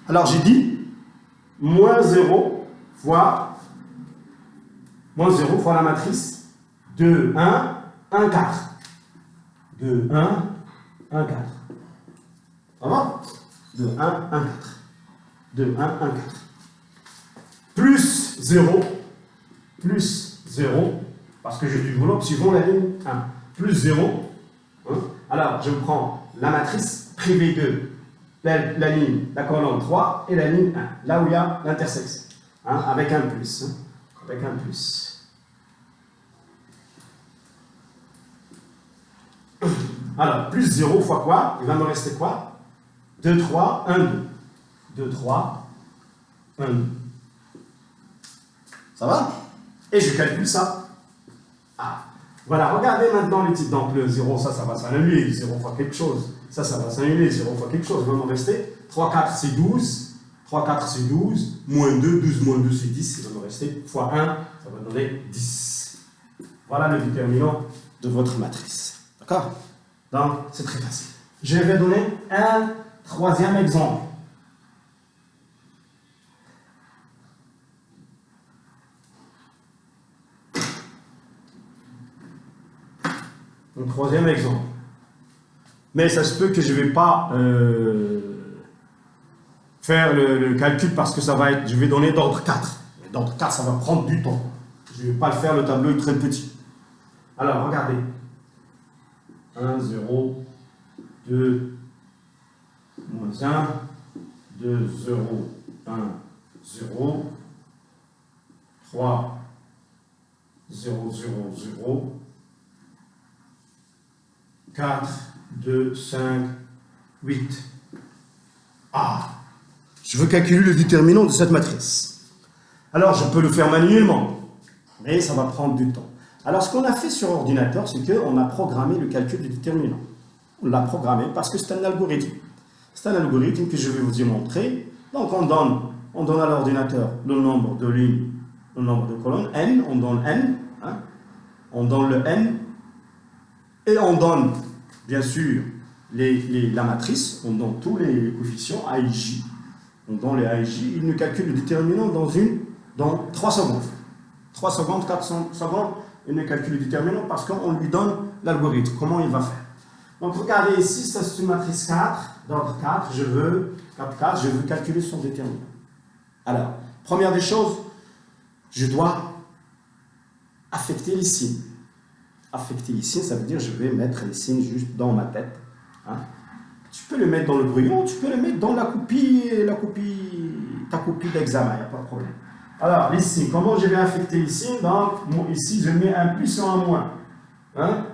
Alors j'ai dit moins 0 fois la matrice 2, 1, 1, 4. 2, 1, 1, 4. Ça va? 2, 1, 1, 4. 2, 1, 1, 4. Plus 0, parce que je développe suivant la ligne 1. Plus 0. Hein? Alors, je prends la matrice privée de la ligne, la colonne 3 et la ligne 1, là où il y a l'intersection, hein? Avec un plus. Hein? Avec un plus. Alors, plus 0 fois quoi? Il va me rester quoi? 2, 3, 1, 2. 2, 3, 1, 2. Ça va? Et je calcule ça. Ah. Voilà, regardez maintenant les types. Donc le 0, ça va s'annuler. 0 fois quelque chose. Ça va s'annuler. 0 fois quelque chose. Il va me rester 3, 4, c'est 12. 3, 4, c'est 12. Moins 2, 12 moins 2, c'est 10. Il va me rester fois 1, ça va donner 10. Voilà le déterminant de votre matrice. D'accord? Donc, c'est très facile. Je vais donner un troisième exemple. Un troisième exemple. Mais ça se peut que je ne vais pas faire le calcul parce que ça va être, je vais donner d'ordre 4. D'ordre 4, ça va prendre du temps. Je ne vais pas le faire, le tableau est très petit. Alors, regardez. 1, 0, 2, moins 1, 2, 0, 1, 0, 3, 0, 0, 0, 4, 2, 5, 8. Ah, je veux calculer le déterminant de cette matrice. Alors, je peux le faire manuellement, mais ça va prendre du temps. Alors, ce qu'on a fait sur ordinateur, c'est qu'on a programmé le calcul du déterminant. On l'a programmé parce que c'est un algorithme. C'est un algorithme que je vais vous y montrer. Donc, on donne à l'ordinateur le nombre de lignes, le nombre de colonnes, n, on donne n, hein, on donne le n, et on donne, bien sûr, la matrice, on donne tous les coefficients, A et J. On donne les A et J, il nous calcule le déterminant dans 3 secondes. 3 secondes, 4 secondes, il nous calcule le déterminant parce qu'on lui donne l'algorithme, comment il va faire. Donc regardez ici, ça c'est une matrice 4, d'ordre 4, je veux calculer son déterminant. Alors, première des choses, je dois affecter les signes. Affecter les signes, ça veut dire je vais mettre les signes juste dans ma tête. Hein. Tu peux le mettre dans le brouillon, tu peux le mettre dans ta copie d'examen, il n'y a pas de problème. Alors, les signes, comment je vais affecter les signes? Donc, ici, je mets un plus ou un moins. Hein?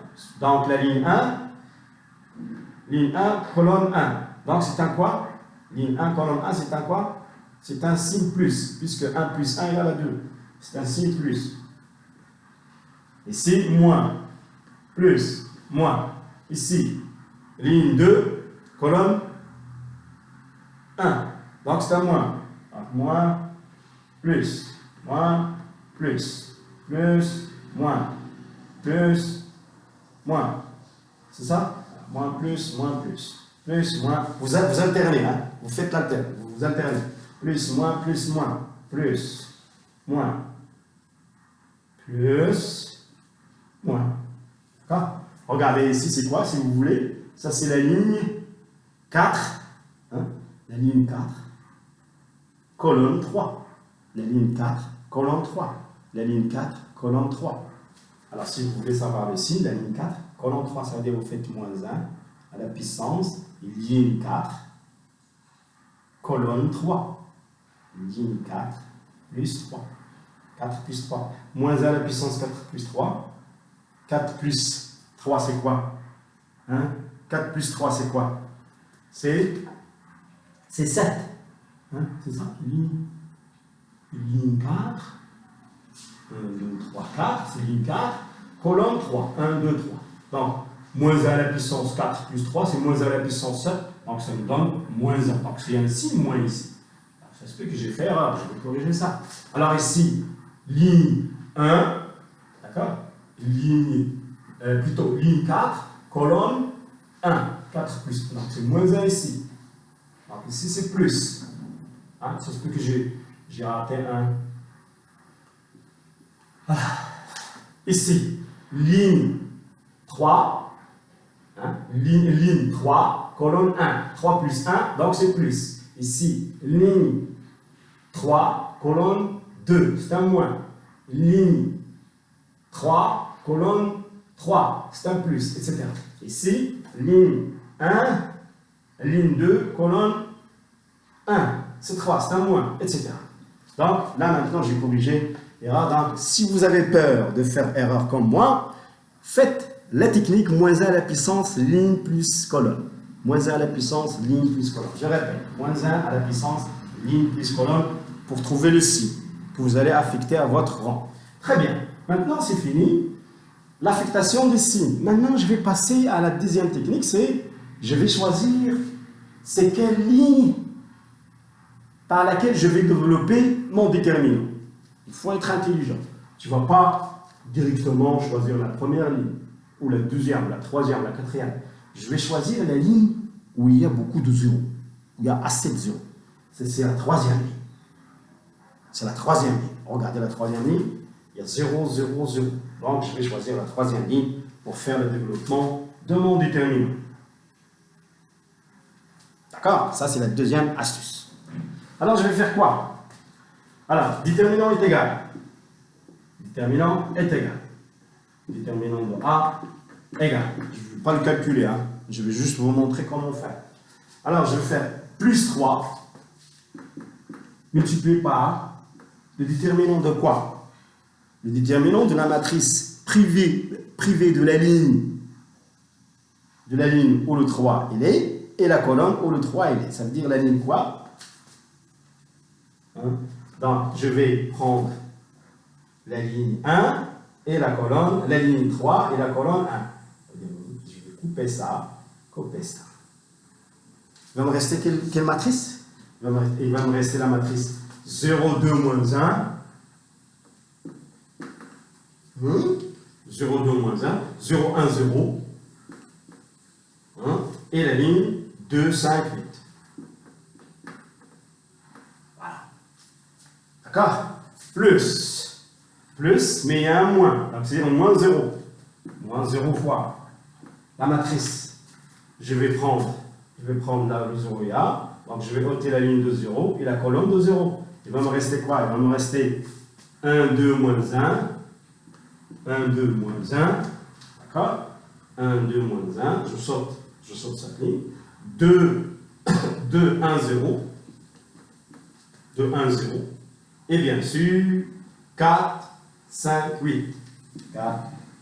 Donc, la ligne 1, colonne 1. Donc, c'est un quoi? Ligne 1, colonne 1, c'est un quoi? C'est un signe plus, puisque 1 plus 1 égale à 2. C'est un signe plus. Ici, moins, plus, moins. Ici, ligne 2, colonne 1. Donc, c'est un moins. Donc, moins, plus, moins, plus, moins, moins. C'est ça? Moins, plus, moins. Vous alternez, hein? Vous faites l'alterne, vous alternez. Plus, moins, plus, moins. D'accord? Regardez ici, c'est quoi, si vous voulez? Ça, c'est la ligne 4. Hein? La ligne 4. Colonne 3. La ligne 4, colonne 3. La ligne 4, colonne 3. Alors, si vous voulez savoir le signe, la ligne 4, colonne 3, ça veut dire que vous faites moins 1 à la puissance, ligne 4, colonne 3. Ligne 4 plus 3. 4 plus 3. Moins 1 à la puissance 4 plus 3. 4 plus 3, c'est quoi? Hein? 4 plus 3, c'est quoi? C'est 7. Hein? C'est ça? Ligne 4. 1, 2, 3, 4. C'est ligne 4. Colonne 3. 1, 2, 3. Donc, moins 1 à la puissance 4 plus 3, c'est moins 1 à la puissance 7. Donc, ça nous donne moins 1. Donc, c'est un signe moins ici. Alors, ça se peut que j'ai fait erreur. Je vais corriger ça. Alors, ici, ligne 1. D'accord? Ligne 4, colonne 1. 4 plus. Donc, c'est moins 1 ici. Donc, ici, c'est plus. Hein, c'est ce que j'ai raté un. Ah. Ici, ligne 3, hein, ligne 3, colonne 1. 3 plus 1, donc c'est plus. Ici, ligne 3, colonne 2, c'est un moins. Ligne 3, colonne 3, c'est un plus, etc. Ici, ligne 1, ligne 2, colonne 1, c'est 3, c'est un moins, etc. Donc, là, maintenant, je vais corriger l'erreur. Donc, si vous avez peur de faire erreur comme moi, faites la technique moins 1 à la puissance ligne plus colonne. Moins 1 à la puissance ligne plus colonne. Je répète, moins 1 à la puissance ligne plus colonne pour trouver le signe que vous allez affecter à votre rang. Très bien. Maintenant, c'est fini. L'affectation des signes. Maintenant, je vais passer à la deuxième technique, c'est je vais choisir c'est quelle ligne par laquelle je vais développer mon déterminant. Il faut être intelligent. Tu ne vas pas directement choisir la première ligne, ou la deuxième, la troisième, la quatrième. Je vais choisir la ligne où il y a beaucoup de zéros, où il y a assez de zéros. C'est la troisième ligne. C'est la troisième ligne. Regardez la troisième ligne, il y a 0, 0, 0. Donc, je vais choisir la troisième ligne pour faire le développement de mon déterminant. D'accord? Ça, c'est la deuxième astuce. Alors, je vais faire quoi? Alors, déterminant est égal. Déterminant est égal. Déterminant de A égal. Je ne vais pas le calculer, hein. Je vais juste vous montrer comment faire. Alors, je vais faire plus 3 multiplié par le déterminant de quoi? Le déterminant de la matrice privée de la ligne où le 3 il est, et la colonne où le 3 il est. Ça veut dire la ligne quoi? Hein? Donc, je vais prendre la ligne 1 et la colonne, la ligne 3 et la colonne 1. Je vais couper ça. Il va me rester quelle matrice? Il va me rester la matrice 0, 2, moins 1. 0, 2, moins 1. 0, 1, 0. Hein? Et la ligne 2, 5, 8. Voilà. D'accord? Plus, mais il y a un moins. Donc c'est moins 0. Moins 0 fois la matrice. Je vais prendre là le 0 et A. Donc je vais ôter la ligne de 0 et la colonne de 0. Il va me rester quoi? Il va me rester 1, 2, moins 1. 1, 2, moins 1. D'accord? 1, 2, moins 1. Je saute cette ligne. 2, 2, 1, 0. 2, 1, 0. Et bien sûr, 4, 5, 8. 4,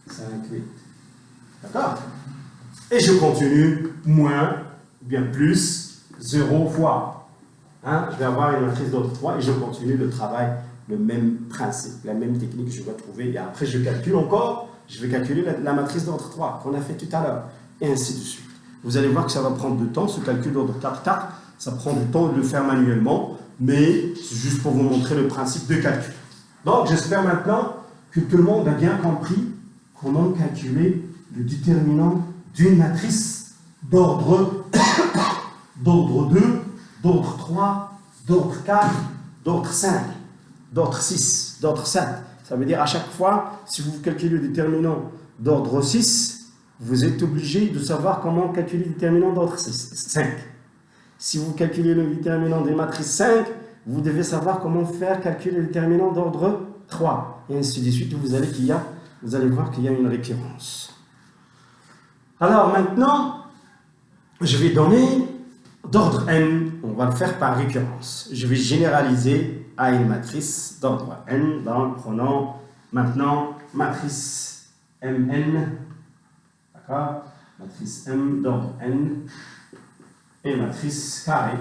5, 8. D'accord? Et je continue, moins, ou bien plus, 0 fois. Hein? Je vais avoir une matrice d'ordre 3 et je continue le travail, le même principe, la même technique que je vais trouver. Et après, je calcule encore, je vais calculer la matrice d'ordre 3 qu'on a fait tout à l'heure. Et ainsi de suite. Vous allez voir que ça va prendre du temps, ce calcul d'ordre 4, 4, ça prend du temps de le faire manuellement, mais c'est juste pour vous montrer le principe de calcul. Donc, j'espère maintenant que tout le monde a bien compris comment calculer le déterminant d'une matrice d'ordre 2, d'ordre 3, d'ordre 4, d'ordre 5, d'ordre 6, d'ordre 7. Ça veut dire à chaque fois, si vous calculez le déterminant d'ordre 6, vous êtes obligé de savoir comment calculer le déterminant d'ordre 5. Si vous calculez le déterminant des matrices 5, vous devez savoir comment faire calculer le déterminant d'ordre 3. Et ainsi de suite, vous allez voir qu'il y a une récurrence. Alors maintenant, je vais donner d'ordre n, on va le faire par récurrence. Je vais généraliser à une matrice d'ordre n, donc prenons maintenant matrice mn, d'accord? Matrice m d'ordre n et matrice carré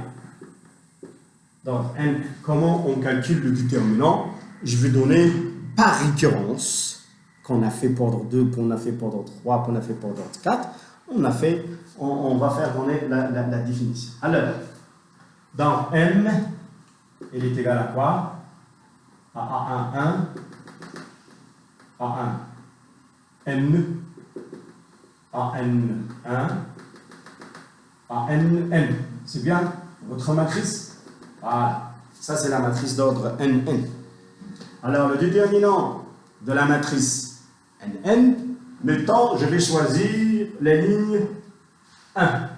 d'ordre n. Comment on calcule le déterminant? Je vais donner par récurrence, qu'on a fait pour ordre 2, qu'on a fait pour ordre 3, qu'on a fait pour ordre 4, on va faire donner la définition. Alors, dans M, il est égal à quoi? À A1, N, AN1, ANN. C'est bien votre matrice? Voilà. Ça, c'est la matrice d'ordre NN. Alors, le déterminant de la matrice NN, mettons, je vais choisir la ligne 1.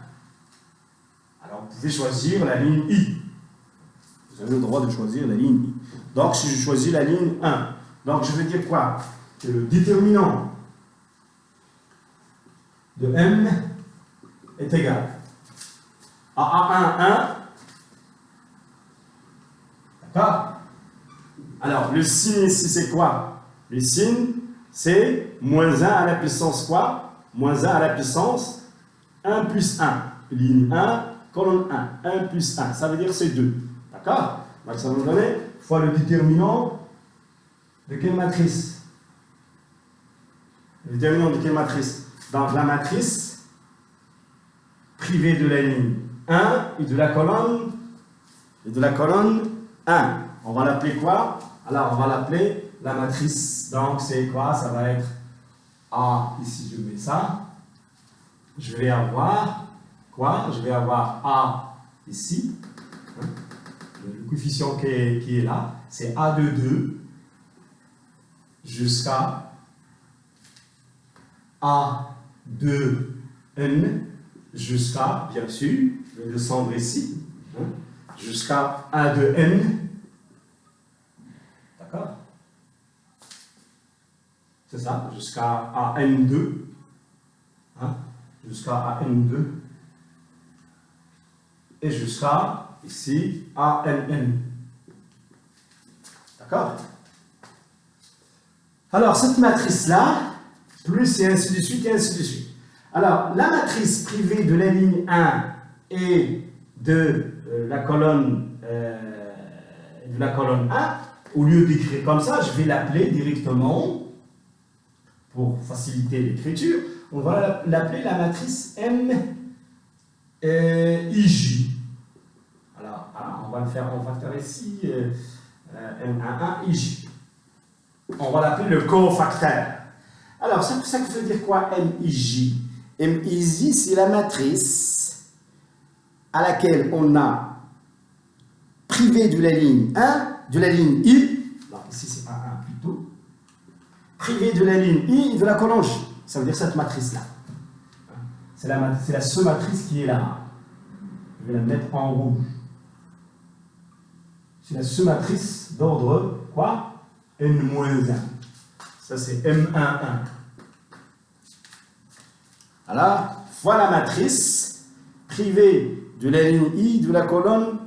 Alors, vous pouvez choisir la ligne I. Vous avez le droit de choisir la ligne I. Donc, si je choisis la ligne 1, donc je vais dire quoi? Que le déterminant de M est égal à A1, 1. D'accord? Alors, le signe ici, c'est quoi? Le signe, c'est moins 1 à la puissance quoi? Moins 1 à la puissance 1 plus 1. Ligne 1, colonne 1. 1 plus 1. Ça veut dire c'est 2. D'accord? Donc, ça va nous donner fois le déterminant de quelle matrice? Le déterminant de quelle matrice? Donc, la matrice privée de la ligne 1 et de la colonne 1. On va l'appeler quoi? Alors, on va l'appeler la matrice. Donc, c'est quoi? Ça va être A. Ici, je mets ça. Je vais avoir quoi? Je vais avoir A ici. Le coefficient qui est là, c'est A de 2 jusqu'à A de N jusqu'à, bien sûr, je vais descendre ici, jusqu'à A de N. D'accord? C'est ça, jusqu'à AN2. Jusqu'à AN2. Et jusqu'à, ici, ANN. D'accord? Alors, cette matrice-là, plus et ainsi de suite, et ainsi de suite. Alors, la matrice privée de la ligne 1 et de la colonne 1, au lieu d'écrire comme ça, je vais l'appeler directement, pour faciliter l'écriture, on va l'appeler la matrice MIJ. Alors, on va faire ici M11 IJ. On va l'appeler le cofacteur. Alors, ça veut dire quoi MIJ? MIJ, c'est la matrice à laquelle on a privé de la ligne 1, de la ligne I, non, ici c'est A1 plutôt, privé de la ligne I et de la colonne J. Ça veut dire cette matrice-là. C'est la seule matrice qui est là. Je vais la mettre en rouge. C'est la seule matrice d'ordre quoi? N-1. Ça c'est M11. Alors, fois la matrice privée de la ligne I de la colonne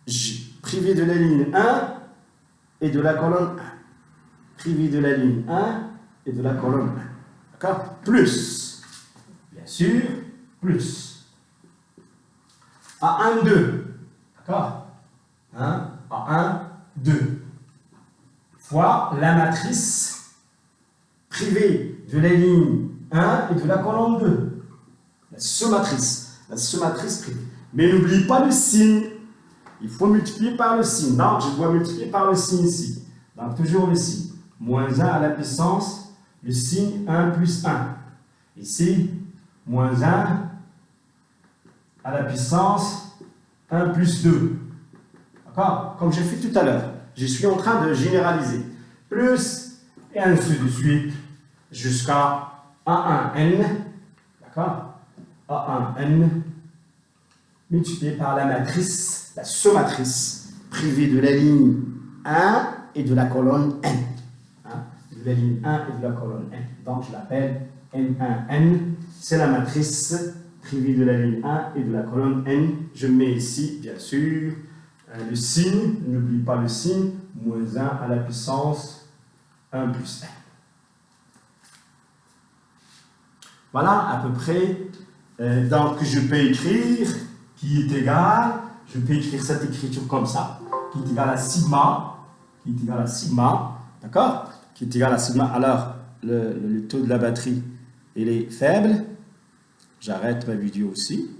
J. Privée de la ligne 1 et de la colonne 1. Privé de la ligne 1 et de la colonne 1. D'accord? Plus. Bien sûr, plus. A1, 2. D'accord? A1, 2. Fois la matrice privée de la ligne 1 et de la colonne 2. La sous-matrice privée. Mais n'oublie pas le signe. Il faut multiplier par le signe. Donc, je dois multiplier par le signe ici. Donc, toujours le signe. Moins 1 à la puissance, le signe 1 plus 1. Ici, moins 1 à la puissance 1 plus 2. D'accord? Comme j'ai fait tout à l'heure. Je suis en train de généraliser. Plus, et ainsi de suite, jusqu'à A1N. D'accord? A1N multiplié par la matrice, la sous-matrice privée de la ligne 1 et de la colonne N. De la ligne 1 et de la colonne N. Donc, je l'appelle N1N. C'est la matrice privée de la ligne 1 et de la colonne N. Je mets ici, bien sûr, le signe. N'oublie pas le signe. Moins 1 à la puissance 1 plus 1. Voilà à peu près. Donc, je peux écrire qui est égal. Je peux écrire cette écriture comme ça. Qui est égal à sigma. Qui est égal à sigma. D'accord? Qui est égal à sigma. Alors, le taux de la batterie, il est faible. J'arrête ma vidéo aussi.